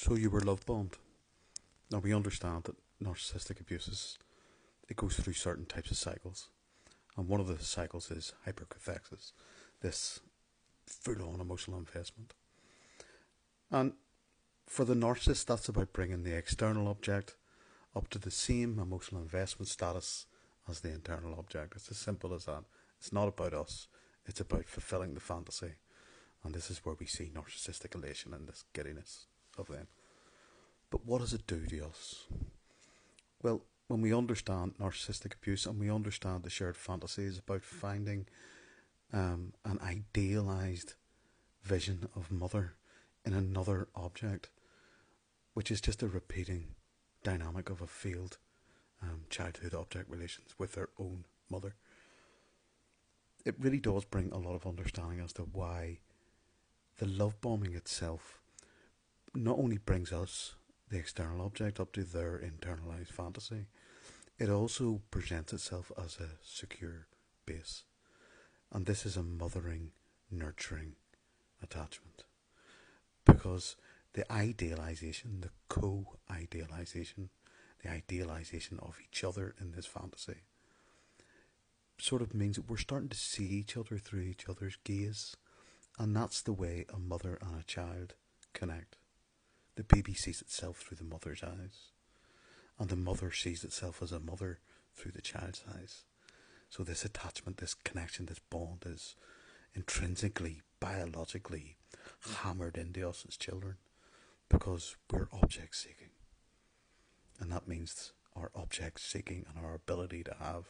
So you were love bombed. Now we understand that narcissistic abuse it goes through certain types of cycles, and one of the cycles is hypercathexis, this full-on emotional investment. And for the narcissist, that's about bringing the external object up to the same emotional investment status as the internal object. It's as simple as that. It's not about us. It's about fulfilling the fantasy. And this is where we see narcissistic elation and this giddiness of them. But what does it do to us? Well, when we understand narcissistic abuse and we understand the shared fantasy is about finding an idealized vision of mother in another object, which is just a repeating dynamic of a failed childhood object relations with their own mother. It really does bring a lot of understanding as to why the love bombing itself not only brings us, the external object, up to their internalized fantasy, it also presents itself as a secure base. And this is a mothering, nurturing attachment. Because the idealization, the co-idealization, the idealization of each other in this fantasy sort of means that we're starting to see each other through each other's gaze. And that's the way a mother and a child connect. The baby sees itself through the mother's eyes, and the mother sees itself as a mother through the child's eyes. So this attachment, this connection, this bond is intrinsically, biologically hammered into us as children because we're object seeking. And that means our object seeking and our ability to have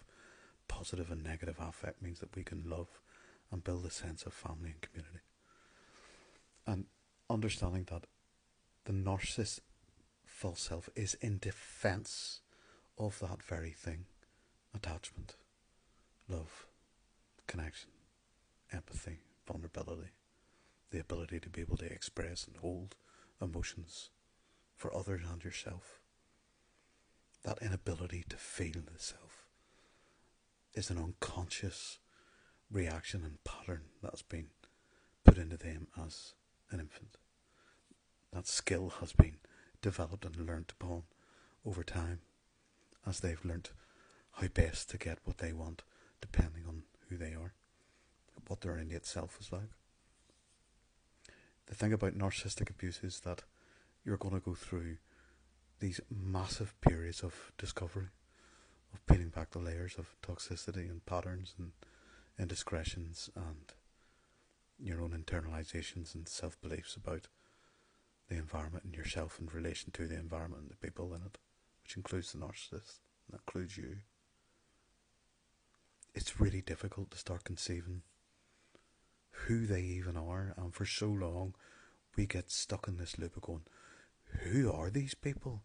positive and negative affect means that we can love and build a sense of family and community. And understanding that the narcissist's false self is in defense of that very thing: attachment, love, connection, empathy, vulnerability, the ability to be able to express and hold emotions for others and yourself. That inability to feel the self is an unconscious reaction and pattern that's been put into them as an infant. That skill has been developed and learnt upon over time as they've learnt how best to get what they want depending on who they are, what their innate self is like. The thing about narcissistic abuse is that you're going to go through these massive periods of discovery, of peeling back the layers of toxicity and patterns and indiscretions and your own internalizations and self-beliefs about the environment and yourself in relation to the environment and the people in it, which includes the narcissist, and that includes you. It's really difficult to start conceiving who they even are, and for so long we get stuck in this loop of going, who are these people?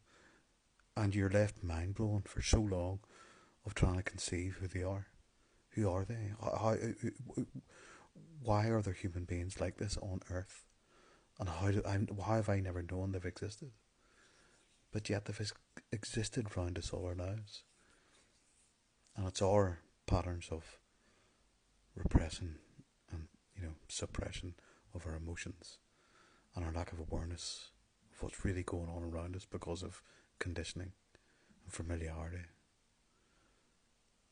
And you're left mind blown for so long of trying to conceive who they are. Who are they? Why are there human beings like this on Earth? And why have I never known they've existed? But yet they've existed round us all our lives. And it's our patterns of repression and, suppression of our emotions and our lack of awareness of what's really going on around us because of conditioning and familiarity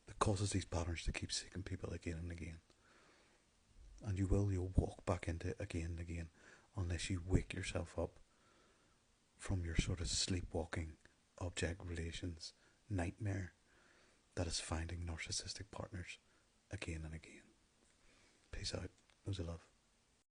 that causes these patterns to keep seeking people again and again. And you'll walk back into it again and again unless you wake yourself up from your sort of sleepwalking object relations nightmare that is finding narcissistic partners again and again. Peace out. Loads of love.